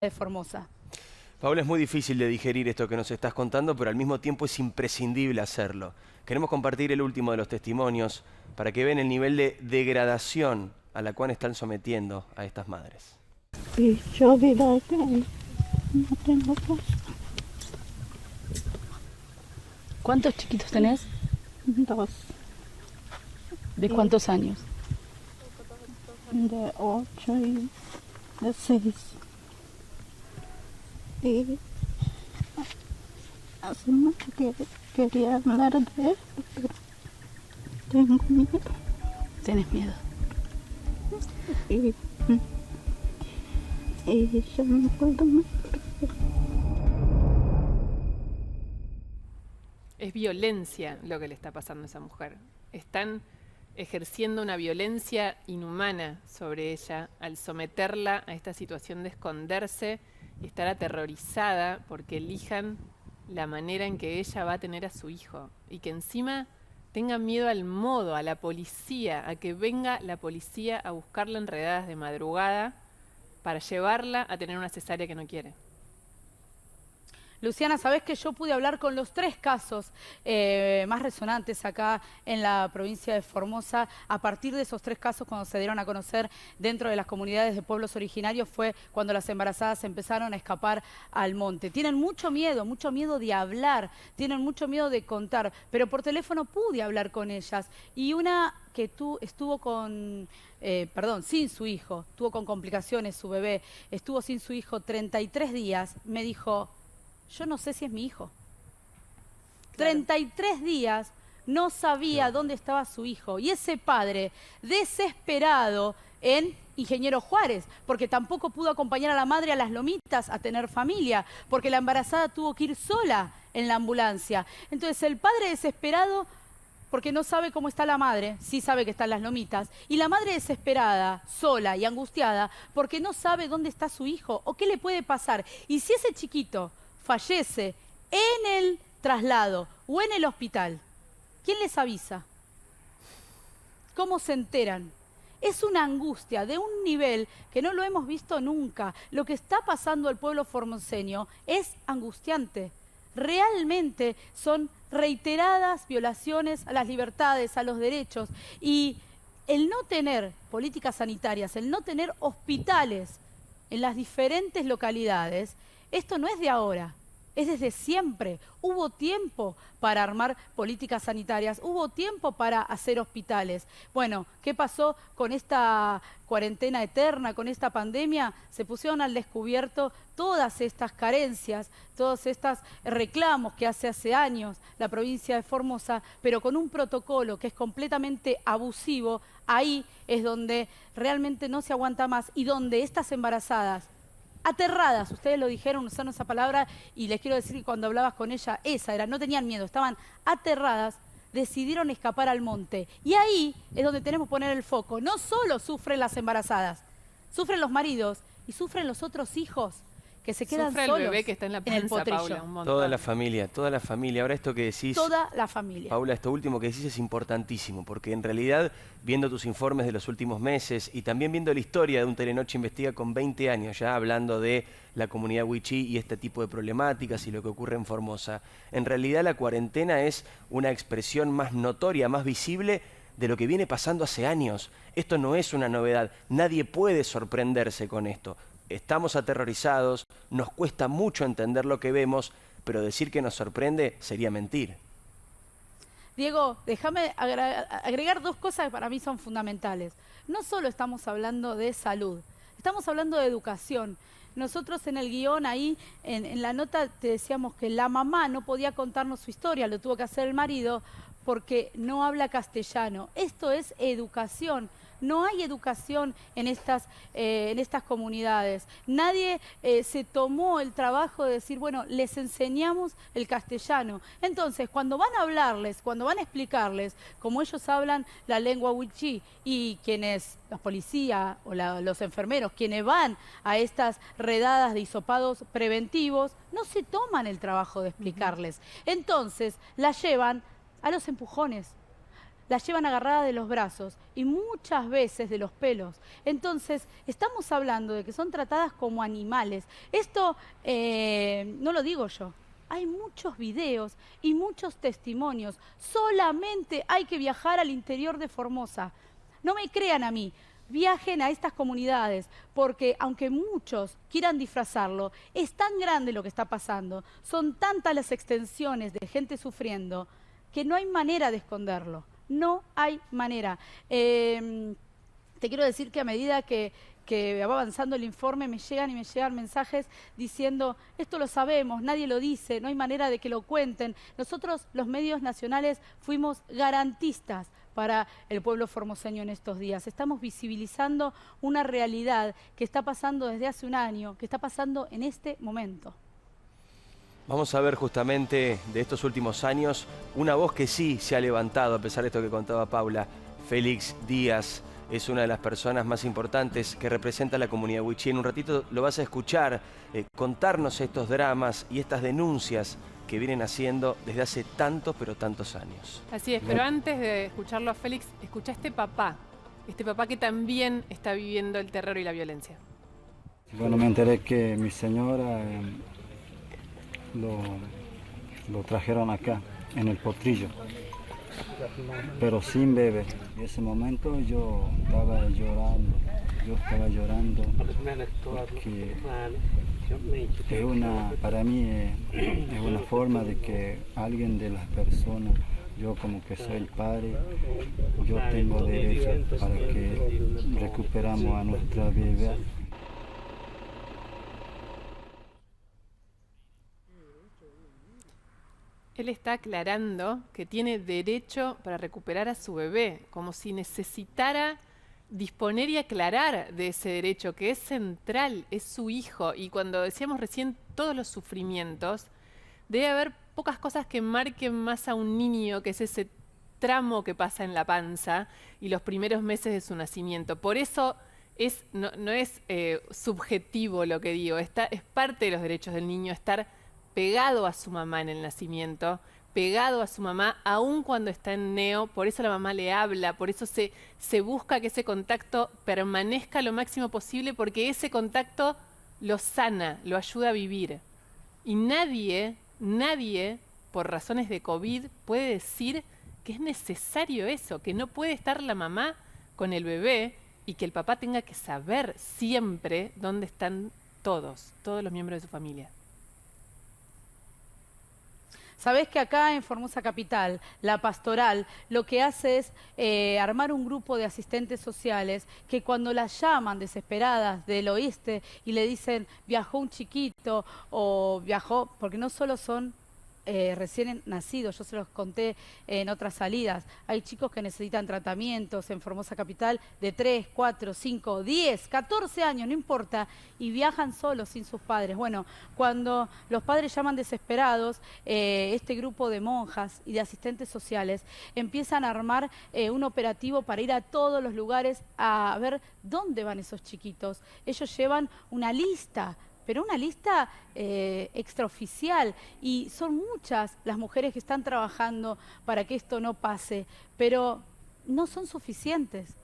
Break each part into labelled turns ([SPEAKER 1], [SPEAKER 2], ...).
[SPEAKER 1] de Formosa.
[SPEAKER 2] Paula, es muy difícil de digerir esto que nos estás contando, pero al mismo tiempo es imprescindible hacerlo. Queremos compartir el último de los testimonios para que vean el nivel de degradación a la cual están sometiendo a estas madres.
[SPEAKER 3] Y yo vivo acá, no tengo casa.
[SPEAKER 1] ¿Cuántos chiquitos tenés?
[SPEAKER 3] 2,
[SPEAKER 1] ¿De cuántos años?
[SPEAKER 3] de 8 y de 6. Y hace mucho que quería hablar de esto, pero tengo miedo.
[SPEAKER 1] ¿Tenés miedo?
[SPEAKER 3] Y yo no puedo más.
[SPEAKER 4] Es violencia lo que le está pasando a esa mujer. Están ejerciendo una violencia inhumana sobre ella al someterla a esta situación de esconderse y estar aterrorizada porque elijan la manera en que ella va a tener a su hijo. Y que encima tengan miedo al modo, a la policía, a que venga la policía a buscarla enredadas de madrugada para llevarla a tener una cesárea que no quiere.
[SPEAKER 1] Luciana, sabés que yo pude hablar con los 3 casos más resonantes acá en la provincia de Formosa. A partir de esos 3 casos, cuando se dieron a conocer dentro de las comunidades de pueblos originarios, fue cuando las embarazadas empezaron a escapar al monte. Tienen mucho miedo de hablar, tienen mucho miedo de contar, pero por teléfono pude hablar con ellas. Y una que estuvo sin su hijo, tuvo con complicaciones su bebé, estuvo sin su hijo 33 días, me dijo: yo no sé si es mi hijo. Claro. 33 días no sabía dónde estaba su hijo. Y ese padre, desesperado en Ingeniero Juárez, porque tampoco pudo acompañar a la madre a las lomitas a tener familia, porque la embarazada tuvo que ir sola en la ambulancia. Entonces el padre desesperado porque no sabe cómo está la madre, sí sabe que están las lomitas, y la madre desesperada, sola y angustiada, porque no sabe dónde está su hijo o qué le puede pasar. Y si ese chiquito fallece en el traslado o en el hospital, ¿quién les avisa? ¿Cómo se enteran? Es una angustia de un nivel que no lo hemos visto nunca. Lo que está pasando al pueblo formoseño es angustiante. Realmente son reiteradas violaciones a las libertades, a los derechos. Y el no tener políticas sanitarias, el no tener hospitales en las diferentes localidades, esto no es de ahora. Es desde siempre. Hubo tiempo para armar políticas sanitarias, hubo tiempo para hacer hospitales. Bueno, ¿qué pasó con esta cuarentena eterna, con esta pandemia? Se pusieron al descubierto todas estas carencias, todos estos reclamos que hace años la provincia de Formosa, pero con un protocolo que es completamente abusivo. Ahí es donde realmente no se aguanta más y donde estas embarazadas, aterradas, ustedes lo dijeron, usaron esa palabra, y les quiero decir que cuando hablabas con ella, esa era, no tenían miedo, estaban aterradas, decidieron escapar al monte. Y ahí es donde tenemos que poner el foco. No solo sufren las embarazadas, sufren los maridos y sufren los otros hijos que se quedan
[SPEAKER 4] solos.
[SPEAKER 1] Sufre
[SPEAKER 4] el bebé que está en la panza, Paula, un montón.
[SPEAKER 2] Toda la familia. Ahora esto que decís...
[SPEAKER 1] Toda la familia.
[SPEAKER 2] Paula, esto último que decís es importantísimo, porque en realidad, viendo tus informes de los últimos meses y también viendo la historia de un Telenoche Investiga con 20 años ya hablando de la comunidad wichí y este tipo de problemáticas y lo que ocurre en Formosa, en realidad la cuarentena es una expresión más notoria, más visible de lo que viene pasando hace años. Esto no es una novedad, nadie puede sorprenderse con esto. Estamos aterrorizados, nos cuesta mucho entender lo que vemos, pero decir que nos sorprende sería mentir.
[SPEAKER 1] Diego, déjame agregar 2 cosas que para mí son fundamentales. No solo estamos hablando de salud, estamos hablando de educación. Nosotros en el guión ahí, en la nota, te decíamos que la mamá no podía contarnos su historia, lo tuvo que hacer el marido porque no habla castellano. Esto es educación. No hay educación en estas comunidades. Nadie se tomó el trabajo de decir, bueno, les enseñamos el castellano. Entonces, cuando van a hablarles, cuando van a explicarles, como ellos hablan la lengua wichí, y quienes, la policía o los enfermeros, quienes van a estas redadas de hisopados preventivos, no se toman el trabajo de explicarles. Entonces, la llevan a los empujones. la llevan agarrada de los brazos y muchas veces de los pelos. Entonces, estamos hablando de que son tratadas como animales. Esto no lo digo yo. Hay muchos videos y muchos testimonios. Solamente hay que viajar al interior de Formosa. No me crean a mí. Viajen a estas comunidades, porque aunque muchos quieran disfrazarlo, es tan grande lo que está pasando, son tantas las extensiones de gente sufriendo, que no hay manera de esconderlo, no hay manera. Te quiero decir que a medida que va avanzando el informe, me llegan mensajes diciendo, esto lo sabemos, nadie lo dice, no hay manera de que lo cuenten. Nosotros, los medios nacionales, fuimos garantistas para el pueblo formoseño en estos días. Estamos visibilizando una realidad que está pasando desde hace un año, que está pasando en este momento.
[SPEAKER 2] Vamos a ver justamente de estos últimos años una voz que sí se ha levantado, a pesar de esto que contaba Paula. Félix Díaz es una de las personas más importantes que representa a la comunidad wichí. En un ratito lo vas a escuchar contarnos estos dramas y estas denuncias que vienen haciendo desde hace tantos, pero tantos años.
[SPEAKER 4] Así es, pero antes de escucharlo a Félix, escucha a este papá que también está viviendo el terror y la violencia.
[SPEAKER 5] Bueno, me enteré que mi señora lo trajeron acá, en el potrillo, pero sin bebé. En ese momento yo estaba llorando porque para mí es una forma de que alguien de las personas, yo como que soy el padre, yo tengo derecho para que recuperamos a nuestra bebé.
[SPEAKER 4] Él está aclarando que tiene derecho para recuperar a su bebé, como si necesitara disponer y aclarar de ese derecho, que es central, es su hijo. Y cuando decíamos recién todos los sufrimientos, debe haber pocas cosas que marquen más a un niño, que es ese tramo que pasa en la panza y los primeros meses de su nacimiento. Por eso no es subjetivo lo que digo, es parte de los derechos del niño estar pegado a su mamá en el nacimiento, pegado a su mamá aún cuando está en neo. Por eso la mamá le habla, por eso se busca que ese contacto permanezca lo máximo posible, porque ese contacto lo sana, lo ayuda a vivir. Y nadie, por razones de COVID, puede decir que es necesario eso, que no puede estar la mamá con el bebé y que el papá tenga que saber siempre dónde están todos los miembros de su familia.
[SPEAKER 1] Sabés que acá en Formosa Capital, la pastoral, lo que hace es armar un grupo de asistentes sociales que cuando las llaman desesperadas del oeste y le dicen viajó un chiquito o viajó, porque no solo son recién nacidos, yo se los conté en otras salidas, hay chicos que necesitan tratamientos en Formosa Capital de 3, 4, 5, 10, 14 años, no importa, y viajan solos sin sus padres. Bueno, cuando los padres llaman desesperados, este grupo de monjas y de asistentes sociales empiezan a armar un operativo para ir a todos los lugares a ver dónde van esos chiquitos. Ellos llevan una lista, pero una lista extraoficial, y son muchas las mujeres que están trabajando para que esto no pase, pero no son suficientes,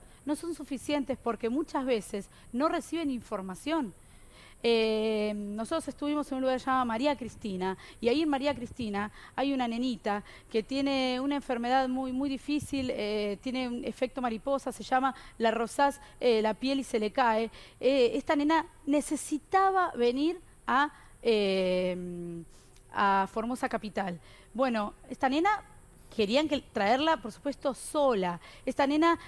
[SPEAKER 1] porque muchas veces no reciben información. Nosotros estuvimos en un lugar llamado María Cristina, y ahí en María Cristina hay una nenita que tiene una enfermedad muy difícil, tiene un efecto mariposa, se llama, la rozás la piel y se le cae. Esta nena necesitaba venir a Formosa Capital. Bueno, esta nena querían traerla, por supuesto, sola. Esta nena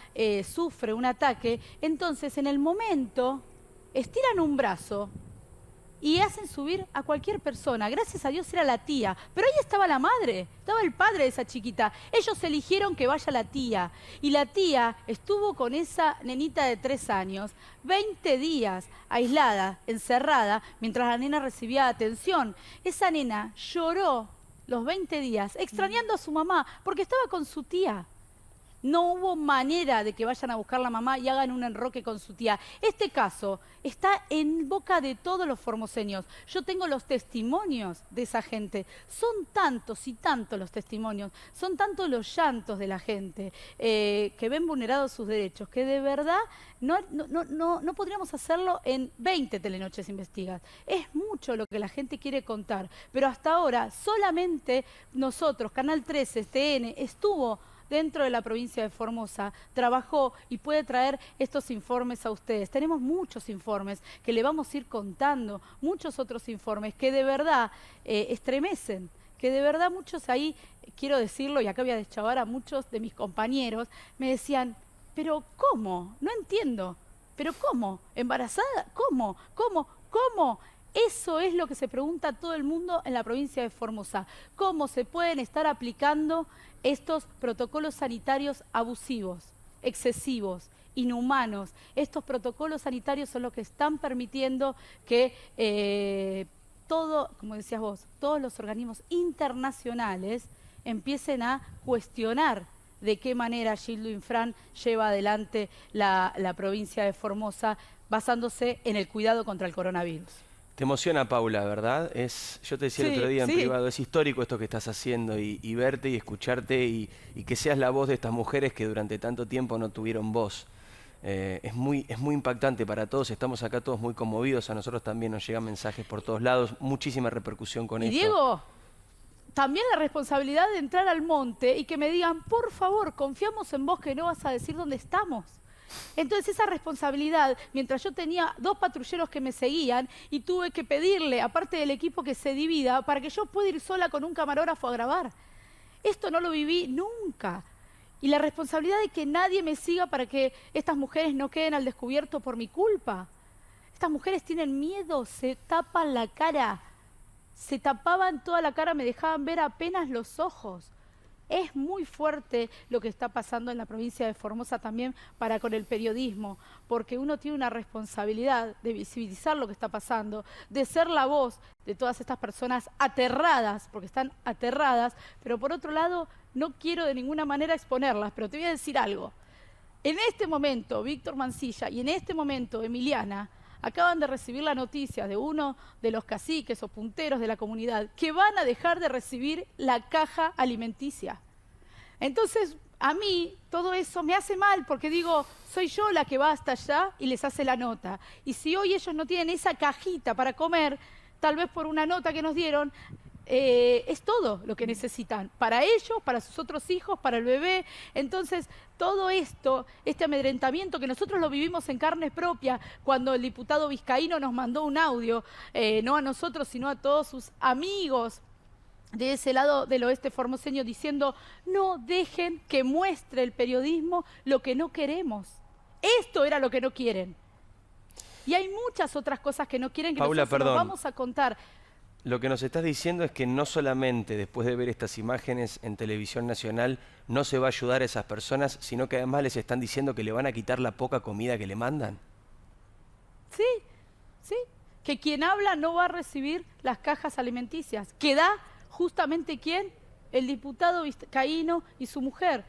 [SPEAKER 1] sufre un ataque, entonces en el momento estiran un brazo y hacen subir a cualquier persona. Gracias a Dios era la tía, pero ahí estaba la madre, estaba el padre de esa chiquita. Ellos eligieron que vaya la tía, y la tía estuvo con esa nenita de 3 años 20 días aislada, encerrada, mientras la nena recibía atención. Esa nena lloró los 20 días extrañando a su mamá porque estaba con su tía. No hubo manera de que vayan a buscar a la mamá y hagan un enroque con su tía. Este caso está en boca de todos los formoseños. Yo tengo los testimonios de esa gente. Son tantos y tantos los testimonios, son tantos los llantos de la gente que ven vulnerados sus derechos, que de verdad no podríamos hacerlo en 20 Telenoches Investigas. Es mucho lo que la gente quiere contar, pero hasta ahora solamente nosotros, Canal 13, TN, estuvo dentro de la provincia de Formosa, trabajó y puede traer estos informes a ustedes. Tenemos muchos informes que le vamos a ir contando, muchos otros informes que de verdad estremecen, que de verdad muchos ahí, quiero decirlo, y acá voy a deschavar a muchos de mis compañeros, me decían, pero ¿cómo? No entiendo. ¿Pero cómo? ¿Embarazada? ¿Cómo? ¿Cómo? ¿Cómo? Eso es lo que se pregunta todo el mundo en la provincia de Formosa. ¿Cómo se pueden estar aplicando estos protocolos sanitarios abusivos, excesivos, inhumanos? Estos protocolos sanitarios son los que están permitiendo que como decías vos, todos los organismos internacionales empiecen a cuestionar de qué manera Gildo Infran lleva adelante la provincia de Formosa basándose en el cuidado contra el coronavirus.
[SPEAKER 2] Te emociona, Paula, ¿verdad? Yo te decía el otro día en privado, es histórico esto que estás haciendo y verte y escucharte y que seas la voz de estas mujeres que durante tanto tiempo no tuvieron voz. Es muy impactante para todos, estamos acá todos muy conmovidos, a nosotros también nos llegan mensajes por todos lados, muchísima repercusión con esto.
[SPEAKER 1] Y Diego, también la responsabilidad de entrar al monte y que me digan, por favor, confiamos en vos que no vas a decir dónde estamos. Entonces esa responsabilidad, mientras yo tenía 2 patrulleros que me seguían y tuve que pedirle, aparte del equipo, que se divida para que yo pueda ir sola con un camarógrafo a grabar. Esto no lo viví nunca. Y la responsabilidad de que nadie me siga para que estas mujeres no queden al descubierto por mi culpa. Estas mujeres tienen miedo, se tapan la cara. Se tapaban toda la cara, me dejaban ver apenas los ojos. Es muy fuerte lo que está pasando en la provincia de Formosa también para con el periodismo, porque uno tiene una responsabilidad de visibilizar lo que está pasando, de ser la voz de todas estas personas aterradas, porque están aterradas, pero por otro lado no quiero de ninguna manera exponerlas, pero te voy a decir algo. En este momento, Víctor Mancilla y en este momento, Emiliana, acaban de recibir la noticia de uno de los caciques o punteros de la comunidad que van a dejar de recibir la caja alimenticia. Entonces, a mí todo eso me hace mal porque digo, soy yo la que va hasta allá y les hace la nota. Y si hoy ellos no tienen esa cajita para comer, tal vez por una nota que nos dieron, es todo lo que necesitan, para ellos, para sus otros hijos, para el bebé. Entonces, todo esto, este amedrentamiento que nosotros lo vivimos en carne propia, cuando el diputado vizcaíno nos mandó un audio, no a nosotros, sino a todos sus amigos de ese lado del oeste formoseño, diciendo, no dejen que muestre el periodismo lo que no queremos. Esto era lo que no quieren. Y hay muchas otras cosas que no quieren que
[SPEAKER 2] Paula,
[SPEAKER 1] nosotros nos vamos a contar.
[SPEAKER 2] Lo que nos estás diciendo es que no solamente después de ver estas imágenes en televisión nacional no se va a ayudar a esas personas, sino que además les están diciendo que le van a quitar la poca comida que le mandan.
[SPEAKER 1] Sí, sí. Que quien habla no va a recibir las cajas alimenticias. Que da justamente ¿quién? El diputado vizcaíno y su mujer.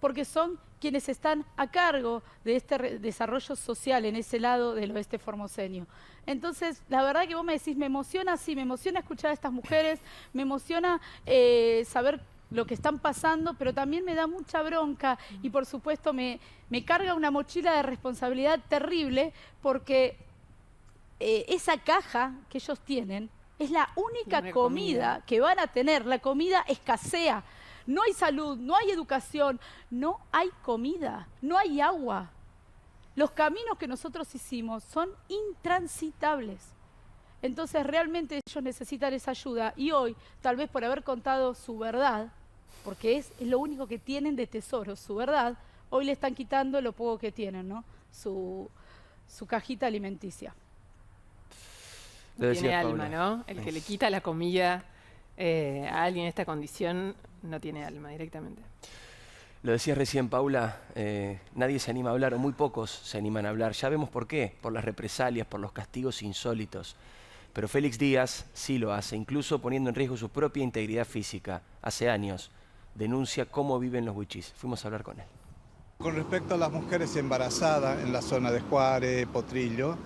[SPEAKER 1] Porque son quienes están a cargo de este desarrollo social en ese lado del oeste formoseño. Entonces, la verdad que vos me decís, me emociona, sí, me emociona escuchar a estas mujeres, me emociona saber lo que están pasando, pero también me da mucha bronca y por supuesto me carga una mochila de responsabilidad terrible porque esa caja que ellos tienen es la única comida que van a tener, la comida escasea. No hay salud, no hay educación, no hay comida, no hay agua. Los caminos que nosotros hicimos son intransitables. Entonces realmente ellos necesitan esa ayuda y hoy, tal vez por haber contado su verdad, porque es lo único que tienen de tesoro, su verdad, hoy le están quitando lo poco que tienen, ¿no? Su cajita alimenticia.
[SPEAKER 4] No tiene alma, ¿no? El que le quita la comida a alguien en esta condición no tiene alma directamente.
[SPEAKER 2] Lo decías recién, Paula, nadie se anima a hablar, o muy pocos se animan a hablar. Ya vemos por qué, por las represalias, por los castigos insólitos. Pero Félix Díaz sí lo hace, incluso poniendo en riesgo su propia integridad física. Hace años denuncia cómo viven los wichís. Fuimos a hablar con él.
[SPEAKER 6] Con respecto a las mujeres embarazadas en la zona de Juárez, Potrillo,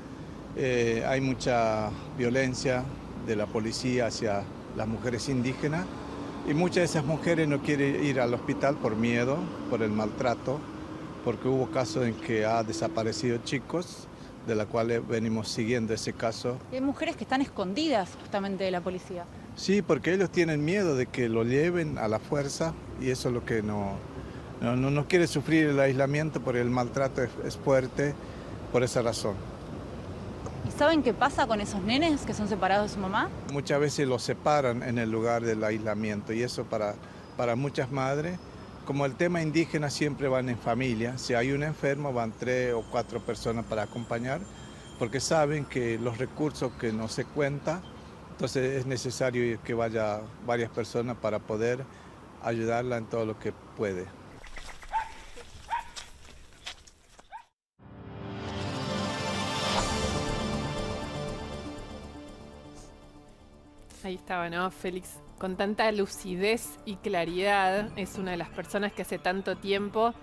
[SPEAKER 6] hay mucha violencia de la policía hacia las mujeres indígenas y muchas de esas mujeres no quieren ir al hospital por miedo, por el maltrato, porque hubo casos en que ha desaparecido chicos, de la cual venimos siguiendo ese caso.
[SPEAKER 7] Hay mujeres que están escondidas justamente de la policía.
[SPEAKER 6] Sí, porque ellos tienen miedo de que lo lleven a la fuerza y eso es lo que no quiere sufrir el aislamiento, porque el maltrato es fuerte por esa razón.
[SPEAKER 7] ¿Y saben qué pasa con esos nenes que son separados de su mamá?
[SPEAKER 6] Muchas veces los separan en el lugar del aislamiento y eso para muchas madres, como el tema indígena siempre van en familia, si hay un enfermo van 3 o 4 personas para acompañar, porque saben que los recursos que no se cuentan, entonces es necesario que vaya varias personas para poder ayudarla en todo lo que puede.
[SPEAKER 4] Ahí estaba, ¿no? Félix, con tanta lucidez y claridad, es una de las personas que hace tanto tiempo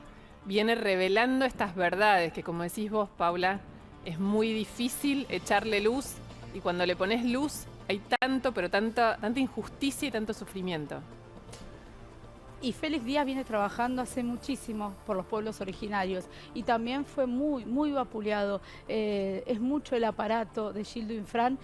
[SPEAKER 4] viene revelando estas verdades que, como decís vos, Paula, es muy difícil echarle luz y cuando le pones luz hay tanto, pero tanta injusticia y tanto sufrimiento.
[SPEAKER 1] Y Félix Díaz viene trabajando hace muchísimo por los pueblos originarios y también fue muy vapuleado. Es mucho el aparato de Gildo Infran.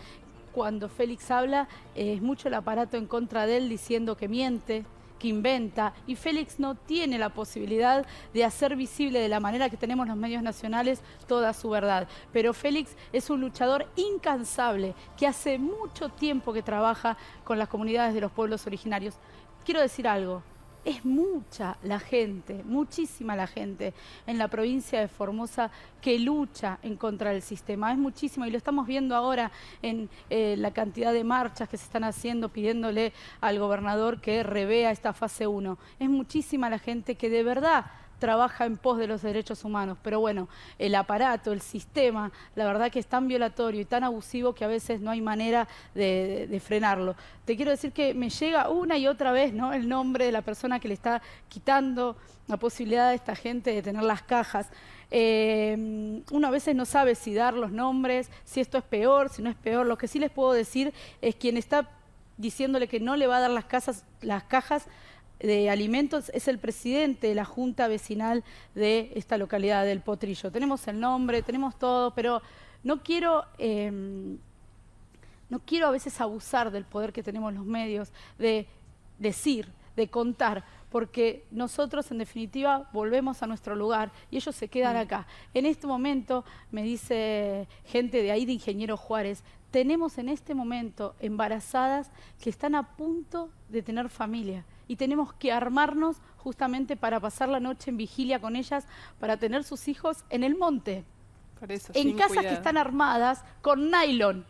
[SPEAKER 1] Cuando Félix habla, es mucho el aparato en contra de él diciendo que miente, que inventa, y Félix no tiene la posibilidad de hacer visible de la manera que tenemos los medios nacionales toda su verdad. Pero Félix es un luchador incansable que hace mucho tiempo que trabaja con las comunidades de los pueblos originarios. Quiero decir algo. Es mucha la gente, muchísima la gente en la provincia de Formosa que lucha en contra del sistema. Es muchísima y lo estamos viendo ahora en la cantidad de marchas que se están haciendo pidiéndole al gobernador que revea esta fase 1. Es muchísima la gente que de verdad trabaja en pos de los derechos humanos, pero bueno, el aparato, el sistema, la verdad que es tan violatorio y tan abusivo que a veces no hay manera de frenarlo. Te quiero decir que me llega una y otra vez, ¿no?, el nombre de la persona que le está quitando la posibilidad a esta gente de tener las cajas. Uno a veces no sabe si dar los nombres, si esto es peor, si no es peor. Lo que sí les puedo decir es quien está diciéndole que no le va a dar las cajas de alimentos es el presidente de la Junta Vecinal de esta localidad del Potrillo. Tenemos el nombre, tenemos todo, pero no quiero a veces abusar del poder que tenemos los medios, de decir, de contar, porque nosotros en definitiva volvemos a nuestro lugar y ellos se quedan acá. En este momento, me dice gente de ahí de Ingeniero Juárez, tenemos en este momento embarazadas que están a punto de tener familia y tenemos que armarnos justamente para pasar la noche en vigilia con ellas, para tener sus hijos en el monte,
[SPEAKER 4] Por eso,
[SPEAKER 1] en casas que están armadas con nylon,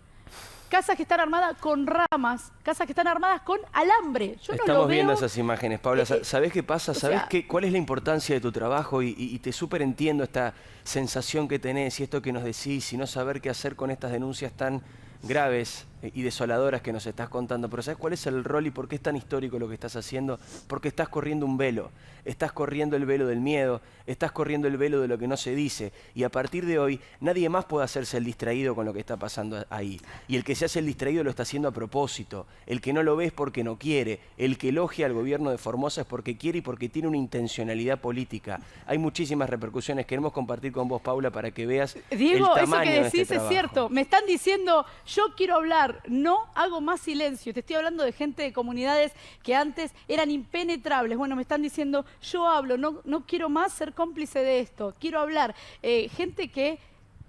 [SPEAKER 1] casas que están armadas con ramas, casas que están armadas con alambre. Yo no lo
[SPEAKER 2] Estamos
[SPEAKER 1] veo.
[SPEAKER 2] viendo esas imágenes, Paula. ¿Sabés qué pasa? ¿Sabés
[SPEAKER 1] sea,
[SPEAKER 2] cuál es la importancia de tu trabajo? Y te súper entiendo esta sensación que tenés y esto que nos decís y no saber qué hacer con estas denuncias tan graves y desoladoras que nos estás contando. Pero ¿sabes cuál es el rol y por qué es tan histórico lo que estás haciendo? Porque estás corriendo un velo. Estás corriendo el velo del miedo, estás corriendo el velo de lo que no se dice. Y a partir de hoy, nadie más puede hacerse el distraído con lo que está pasando ahí. Y el que se hace el distraído lo está haciendo a propósito. El que no lo ve es porque no quiere. El que elogia al gobierno de Formosa es porque quiere y porque tiene una intencionalidad política. Hay muchísimas repercusiones. Queremos compartir con vos, Paula, para que veas
[SPEAKER 1] Diego,
[SPEAKER 2] el
[SPEAKER 1] eso
[SPEAKER 2] tamaño
[SPEAKER 1] que
[SPEAKER 2] de este
[SPEAKER 1] decís es
[SPEAKER 2] trabajo.
[SPEAKER 1] cierto. Me están diciendo, yo quiero hablar, no hago más silencio. Te estoy hablando de gente de comunidades que antes eran impenetrables. Bueno, me están diciendo, yo hablo, no quiero más ser cómplice de esto. Quiero hablar. Gente que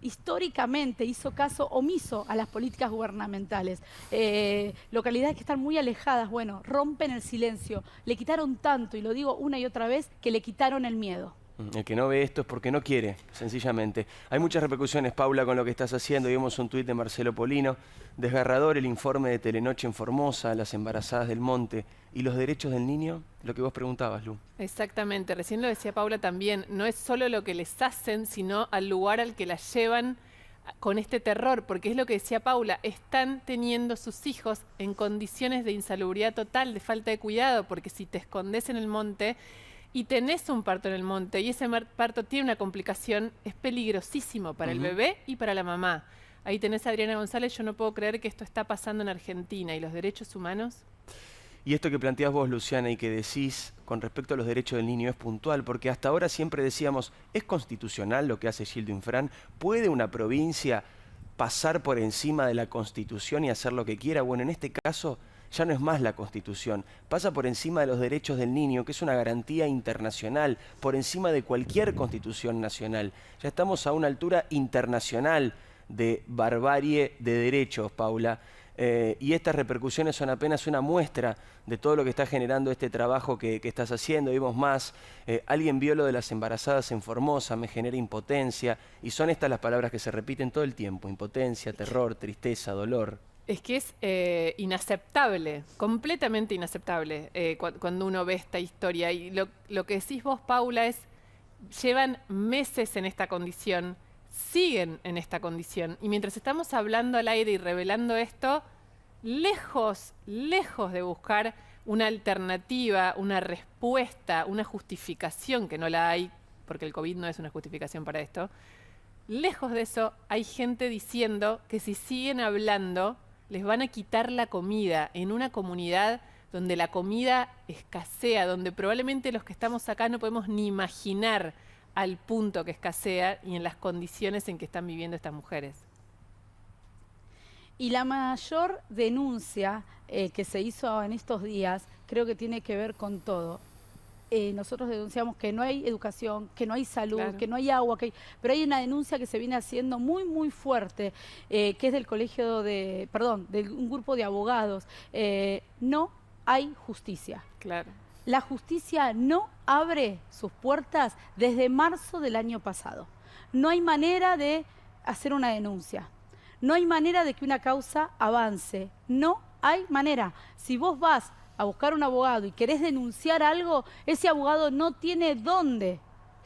[SPEAKER 1] históricamente hizo caso omiso a las políticas gubernamentales. Localidades que están muy alejadas, bueno, rompen el silencio. Le quitaron tanto, y lo digo una y otra vez, que le quitaron el miedo.
[SPEAKER 2] El que no ve esto es porque no quiere, sencillamente. Hay muchas repercusiones, Paula, con lo que estás haciendo. Vimos un tuit de Marcelo Polino. Desgarrador el informe de Telenoche en Formosa, las embarazadas del monte y los derechos del niño, lo que vos preguntabas, Lu.
[SPEAKER 4] Exactamente, recién lo decía Paula también, no es solo lo que les hacen, sino al lugar al que las llevan con este terror, porque es lo que decía Paula, están teniendo sus hijos en condiciones de insalubridad total, de falta de cuidado, porque si te escondes en el monte y tenés un parto en el monte y ese parto tiene una complicación, es peligrosísimo para el bebé y para la mamá. Ahí tenés a Adriana González, yo no puedo creer que esto está pasando en Argentina y los derechos humanos.
[SPEAKER 2] Y esto que planteás vos, Luciana, y que decís con respecto a los derechos del niño es puntual, porque hasta ahora siempre decíamos, ¿es constitucional lo que hace Gildo Infran? ¿Puede una provincia pasar por encima de la Constitución y hacer lo que quiera? Bueno, en este caso ya no es más la Constitución, pasa por encima de los derechos del niño, que es una garantía internacional, por encima de cualquier Constitución nacional. Ya estamos a una altura internacional de barbarie de derechos, Paula. Y estas repercusiones son apenas una muestra de todo lo que está generando este trabajo que estás haciendo. Vimos más, alguien vio lo de las embarazadas en Formosa, me genera impotencia, y son estas las palabras que se repiten todo el tiempo: impotencia, terror, tristeza, dolor.
[SPEAKER 4] Es que es inaceptable, completamente inaceptable cuando uno ve esta historia. Y lo que decís vos, Paula, es, llevan meses en esta condición, siguen en esta condición. Y mientras estamos hablando al aire y revelando esto, lejos de buscar una alternativa, una respuesta, una justificación, que no la hay, porque el COVID no es una justificación para esto, lejos de eso hay gente diciendo que si siguen hablando les van a quitar la comida en una comunidad donde la comida escasea, donde probablemente los que estamos acá no podemos ni imaginar al punto que escasea y en las condiciones en que están viviendo estas mujeres.
[SPEAKER 1] Y la mayor denuncia que se hizo en estos días creo que tiene que ver con todo. Nosotros denunciamos que no hay educación, que no hay salud, claro, que no hay agua, pero hay una denuncia que se viene haciendo muy fuerte, que es del colegio de, de un grupo de abogados. No hay justicia.
[SPEAKER 4] Claro.
[SPEAKER 1] La justicia no abre sus puertas desde marzo del año pasado. No hay manera de hacer una denuncia. No hay manera de que una causa avance. No hay manera. Si vos vas a buscar un abogado y querés denunciar algo, ese abogado no tiene dónde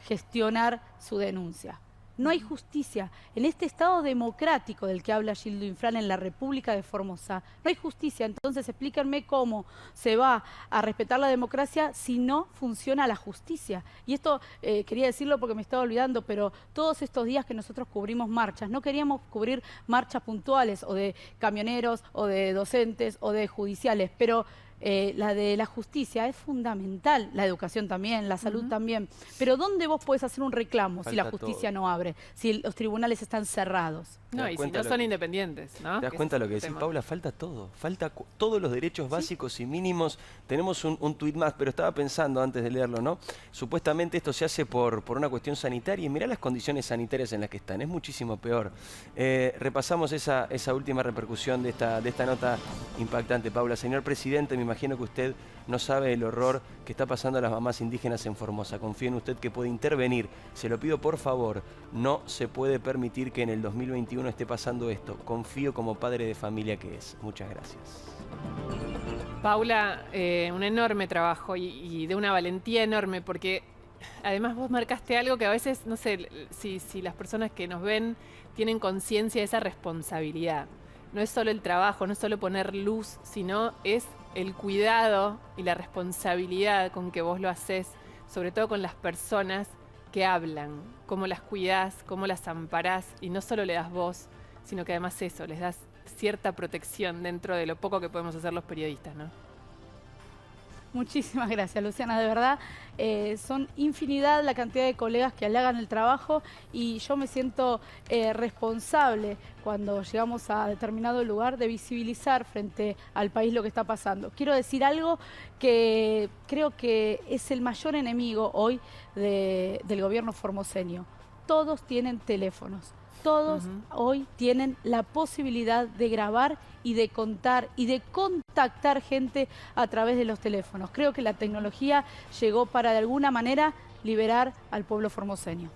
[SPEAKER 1] gestionar su denuncia. No hay justicia. En este Estado democrático del que habla Gildo Infran en la República de Formosa, no hay justicia. Entonces explíquenme cómo se va a respetar la democracia si no funciona la justicia. Y esto quería decirlo porque me estaba olvidando, pero todos estos días que nosotros cubrimos marchas, no queríamos cubrir marchas puntuales o de camioneros o de docentes o de judiciales, pero la de la justicia es fundamental, la educación también, la salud también. Pero ¿dónde vos podés hacer un reclamo si la justicia no abre, si los tribunales están cerrados?
[SPEAKER 4] No, y si no son independientes, ¿no?
[SPEAKER 2] ¿Te das cuenta lo que decís, Paula? Falta todo, falta todos los derechos básicos y mínimos. Tenemos un tuit más, pero estaba pensando antes de leerlo, ¿no? Supuestamente esto se hace por una cuestión sanitaria y mirá las condiciones sanitarias en las que están, es muchísimo peor. Repasamos esa última repercusión de esta nota impactante, Paula. Señor presidente, me imagino que usted no sabe el horror que está pasando a las mamás indígenas en Formosa. Confío en usted que puede intervenir. Se lo pido por favor. No se puede permitir que en el 2021 esté pasando esto. Confío como padre de familia que es. Muchas gracias.
[SPEAKER 4] Paula, un enorme trabajo y de una valentía enorme, porque además vos marcaste algo que a veces, no sé, si las personas que nos ven tienen conciencia de esa responsabilidad. No es solo el trabajo, no es solo poner luz, sino es el cuidado y la responsabilidad con que vos lo haces, sobre todo con las personas que hablan, cómo las cuidás, cómo las amparás, y no solo le das voz, sino que además eso, les das cierta protección dentro de lo poco que podemos hacer los periodistas, ¿no?
[SPEAKER 1] Muchísimas gracias, Luciana. De verdad, son infinidad la cantidad de colegas que halagan el trabajo y yo me siento responsable cuando llegamos a determinado lugar de visibilizar frente al país lo que está pasando. Quiero decir algo que creo que es el mayor enemigo hoy del gobierno formoseño. Todos tienen teléfonos. Todos hoy tienen la posibilidad de grabar y de contar y de contactar gente a través de los teléfonos. Creo que la tecnología llegó para de alguna manera liberar al pueblo formoseño.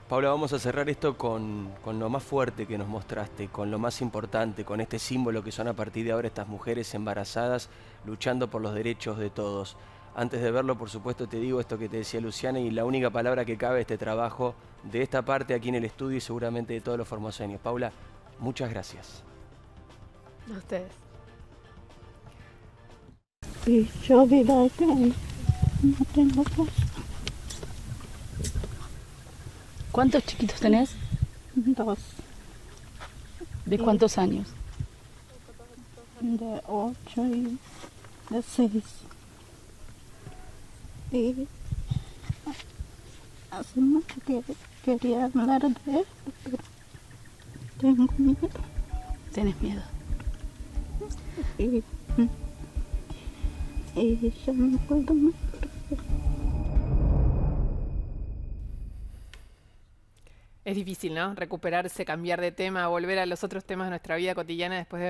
[SPEAKER 2] Paula, vamos a cerrar esto con lo más fuerte que nos mostraste, con lo más importante, con este símbolo que son a partir de ahora estas mujeres embarazadas luchando por los derechos de todos. Antes de verlo, por supuesto, te digo esto que te decía Luciana, y la única palabra que cabe, este trabajo de esta parte aquí en el estudio y seguramente de todos los formoseños. Paula, muchas gracias.
[SPEAKER 1] A ustedes.
[SPEAKER 3] Y yo vivo acá y no tengo casa.
[SPEAKER 1] ¿Cuántos chiquitos tenés?
[SPEAKER 3] 2,
[SPEAKER 1] ¿De cuántos años?
[SPEAKER 3] de 8 y de 6. Y hace mucho que quería hablar de esto, pero tengo miedo.
[SPEAKER 1] ¿Tenés miedo?
[SPEAKER 3] Y yo no puedo más.
[SPEAKER 4] Es difícil, ¿no? Recuperarse, cambiar de tema, volver a los otros temas de nuestra vida cotidiana después de